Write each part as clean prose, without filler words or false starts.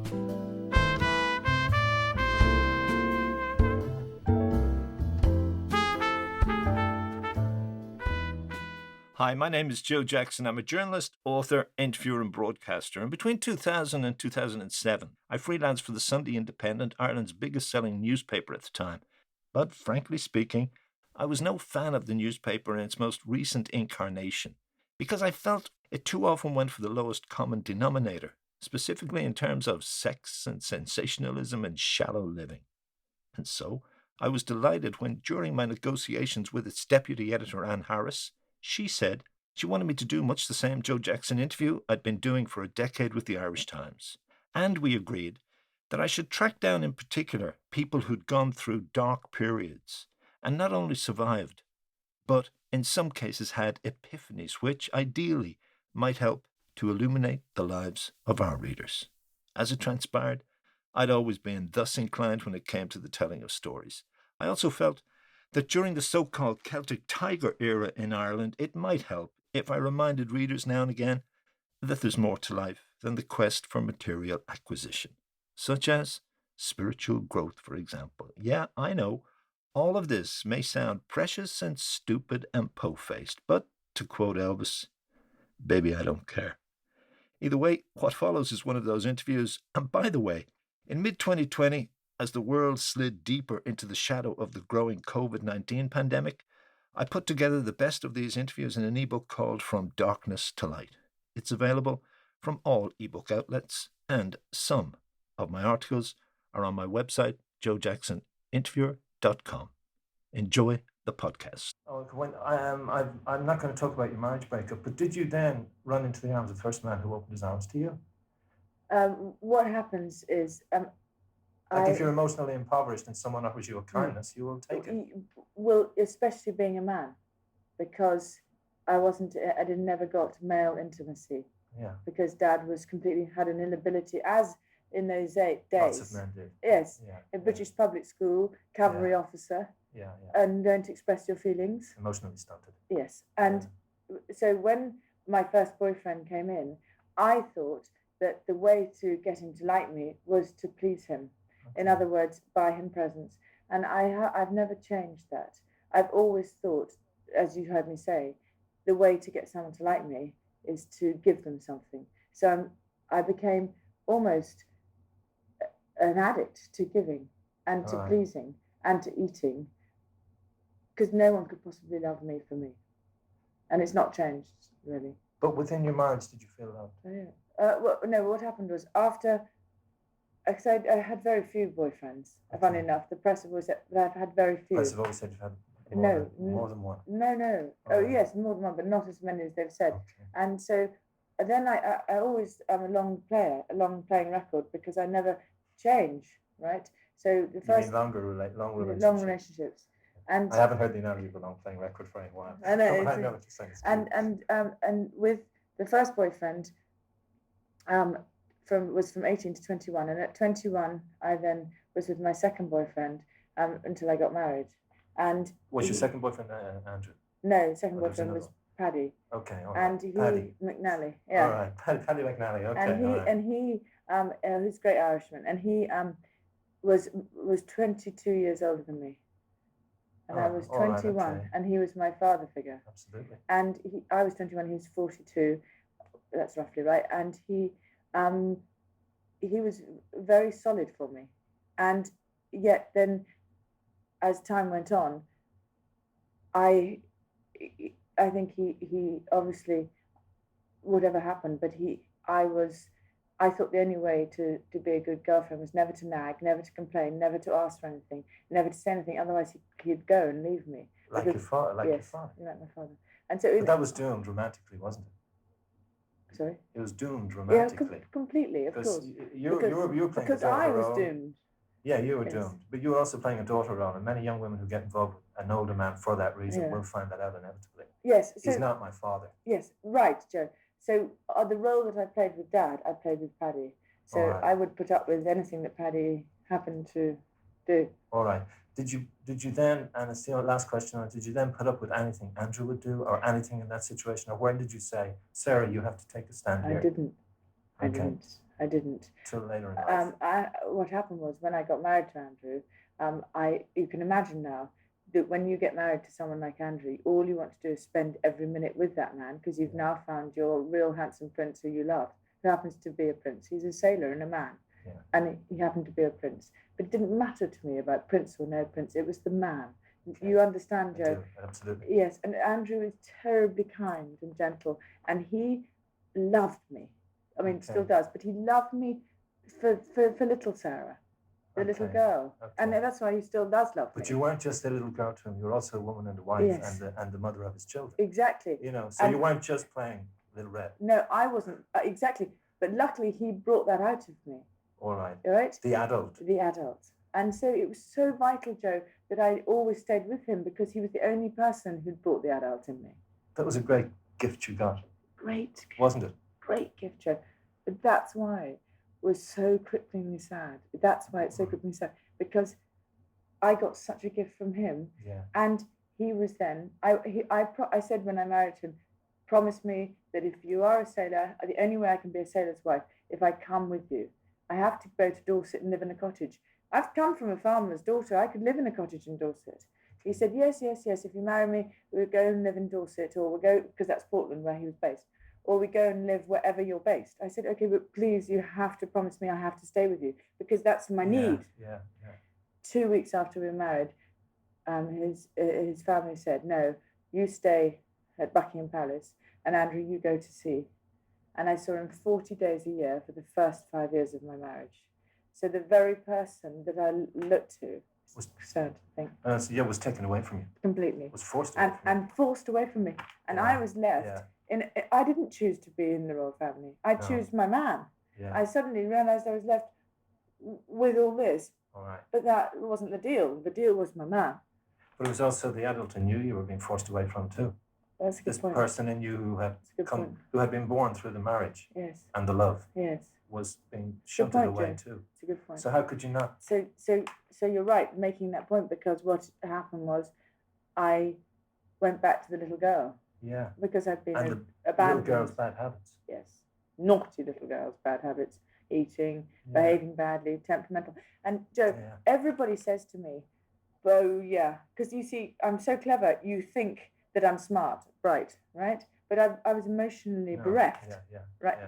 Hi, my name is Joe Jackson. I'm a journalist, author, interviewer, and broadcaster. And between 2000 and 2007, I freelanced for the Sunday Independent, Ireland's biggest selling newspaper at the time. But frankly speaking, I was no fan of the newspaper in its most recent incarnation because I felt it too often went for the lowest common denominator, specifically in terms of sex and sensationalism and shallow living. And so I was delighted when, during my negotiations with its deputy editor, Anne Harris, she said she wanted me to do much the same Joe Jackson interview I'd been doing for a decade with the Irish Times. And we agreed that I should track down in particular people who'd gone through dark periods and not only survived, but in some cases had epiphanies which, ideally, might help to illuminate the lives of our readers. As it transpired, I'd always been thus inclined when it came to the telling of stories. I also felt that during the so-called Celtic Tiger era in Ireland, it might help if I reminded readers now and again that there's more to life than the quest for material acquisition, such as spiritual growth, for example. Yeah, I know, all of this may sound precious and stupid and po-faced, but to quote Elvis, baby, I don't care. Either way, what follows is one of those interviews, and by the way, in mid-2020, as the world slid deeper into the shadow of the growing COVID-19 pandemic, I put together the best of these interviews in an ebook called From Darkness to Light. It's available from all ebook outlets, and some of my articles are on my website, joejacksoninterviewer.com. Enjoy the podcast. I'm not going to talk about your marriage breakup, but did you then run into the arms of the first man who opened his arms to you? What happens is... if you're emotionally impoverished and someone offers you a kindness, you will take it. Well, especially being a man, because I never got male intimacy. Yeah. Because Dad had an inability, as in those 8 days. Lots of men did. Yes. Yeah. A British public school, cavalry officer. Yeah. And don't express your feelings. Emotionally stunted. Yes. And so when my first boyfriend came in, I thought that the way to get him to like me was to please him. In other words, buy him presents. And I've never changed that. I've always thought, as you heard me say, the way to get someone to like me is to give them something. So I became almost an addict to giving and to pleasing and to eating, because no one could possibly love me for me. And it's not changed, really. But within your marriage, did you feel loved? What happened was after... Because I had very few boyfriends. Funny enough, the press have always said that I've had very few. The press have always said you've had more than one. No. Yes, more than one, but not as many as they've said. Okay. And so then I always am a long playing record, because I never change, right? So the first... You mean long relationships? Long relationships. And I haven't heard the analogy of a long playing record for a while. I know. I know what you're saying. And with the first boyfriend, was from 18 to 21, and at 21 I then was with my second boyfriend until I got married. And was your second boyfriend Andrew? No, second boyfriend was Paddy. Okay, all right. And he Paddy McNally. Yeah. All right, Paddy McNally. Okay. And he he's a great Irishman, and he was 22 years older than me, and I was 21, right, okay. And he was my father figure. Absolutely. And I was 21, he was 42. That's roughly right, and he was very solid for me, and yet then, as time went on, I think he obviously, whatever happened, but I thought the only way to be a good girlfriend was never to nag, never to complain, never to ask for anything, never to say anything. Otherwise, he'd go and leave me. Like your father. Yes, like my father. And so, but that was doomed romantically, wasn't it? Sorry? It was doomed romantically. Yeah, completely, of course. You were playing because a daughter I was role. doomed. Yeah, you were doomed. But you were also playing a daughter role, and many young women who get involved with an older man for that reason will find that out inevitably. Yes. So, he's not my father. Yes, right, Joe. So the role that I played with Dad, I played with Paddy. So I would put up with anything that Paddy happened to do. All right. Did you then, and it's the last question, did you then put up with anything Andrew would do, or anything in that situation, or when did you say, Sarah, you have to take a stand here? I didn't. I didn't. Till later in life. What happened was when I got married to Andrew, you can imagine now that when you get married to someone like Andrew, all you want to do is spend every minute with that man because you've now found your real handsome prince who you love, who happens to be a prince. He's a sailor and a man, and he happened to be a prince. But it didn't matter to me about prince or no prince. It was the man. You understand, Joe? I do, absolutely. Yes, and Andrew is terribly kind and gentle, and he loved me. I mean, still does, but he loved me for little Sarah, the little girl, and that's why he still does love me. But you weren't just a little girl to him; you were also a woman and a wife, and the mother of his children. Exactly. So you weren't just playing Little Red. No, I wasn't exactly. But luckily, he brought that out of me. All right. All right. The adult. The adult. And so it was so vital, Joe, that I always stayed with him because he was the only person who'd brought the adult in me. That was a great gift you got. Great gift. Wasn't it? Great gift, Joe. But that's why it was so cripplingly sad. That's why it's so cripplingly sad. Because I got such a gift from him. Yeah. And he was then, I said when I married him, promise me that if you are a sailor, the only way I can be a sailor's wife, if I come with you. I have to go to Dorset and live in a cottage. I've come from a farmer's daughter. I could live in a cottage in Dorset. He said, yes. If you marry me, we'll go and live in Dorset, or we'll go, because that's Portland where he was based, or we go and live wherever you're based. I said, okay, but please, you have to promise me I have to stay with you, because that's my need. Yeah. 2 weeks after we were married, his family said, no, you stay at Buckingham Palace, and Andrew, you go to sea. And I saw him 40 days a year for the first 5 years of my marriage. So the very person that I looked to was sad to think. Was taken away from you. Completely. Was forced away from you. And forced away from me. And I was left I didn't choose to be in the royal family. I chose my man. Yeah. I suddenly realised I was left with all this. All right. But that wasn't the deal. The deal was my man. But it was also the adult in you were being forced away from too. That's a good point. This person in you who had been born through the marriage. Yes. And the love. Yes. Was being shunted away too. It's a good point. So how could you not? So you're right making that point, because what happened was I went back to the little girl. Yeah. Because I'd been abandoned. Little girl's bad habits. Yes. Naughty little girl's bad habits. Eating, behaving badly, temperamental. And Joe, everybody says to me, oh yeah, because you see, I'm so clever, you think that I'm smart, bright, right? But I was emotionally bereft.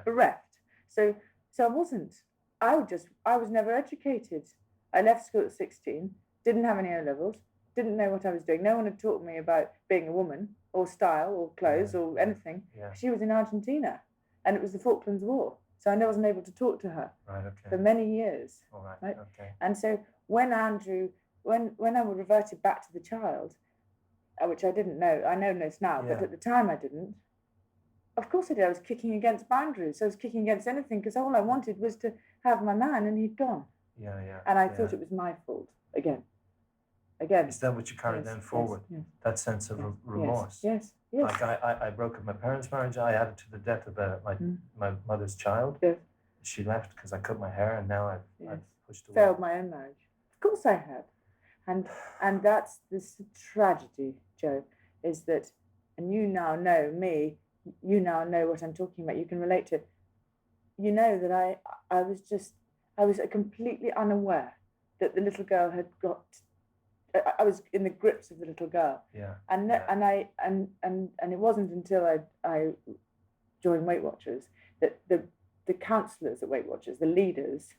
Bereft. So I wasn't. I was never educated. I left school at 16, didn't have any O-levels, didn't know what I was doing. No one had taught me about being a woman or style or clothes or anything. Yeah. She was in Argentina and it was the Falklands War. So I wasn't able to talk to her for many years. All right. Okay. And so when Andrew, when I reverted back to the child, which I didn't know, I know this now, but at the time I didn't. Of course I did. I was kicking against boundaries. I was kicking against anything because all I wanted was to have my man, and he'd gone. Yeah. And I thought it was my fault again. Is that what you carried then forward? Yes. That sense of remorse? Yes. Like I broke up my parents' marriage. I added to the death of my mother's child. Yes. She left because I cut my hair, and now I've pushed away. Failed my own marriage. Of course I had. And that's this tragedy, Joe, is that, and you now know me, you now know what I'm talking about, you can relate to it. You know that I was completely unaware that the little girl had got, I was in the grips of the little girl. Yeah. And it wasn't until I joined Weight Watchers that the counsellors at Weight Watchers, the leaders,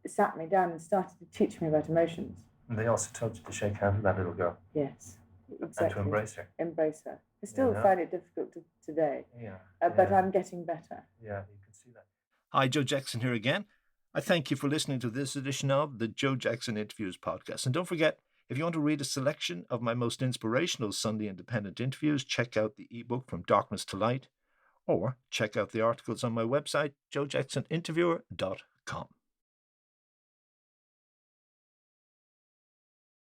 sat me down and started to teach me about emotions. And they also told you to shake hands with that little girl. Yes, exactly. And to embrace her. Embrace her. I still find it difficult today. But I'm getting better. Yeah, you can see that. Hi, Joe Jackson here again. I thank you for listening to this edition of the Joe Jackson Interviews podcast. And don't forget, if you want to read a selection of my most inspirational Sunday independent interviews, check out the ebook From Darkness to Light, or check out the articles on my website, joejacksoninterviewer.com.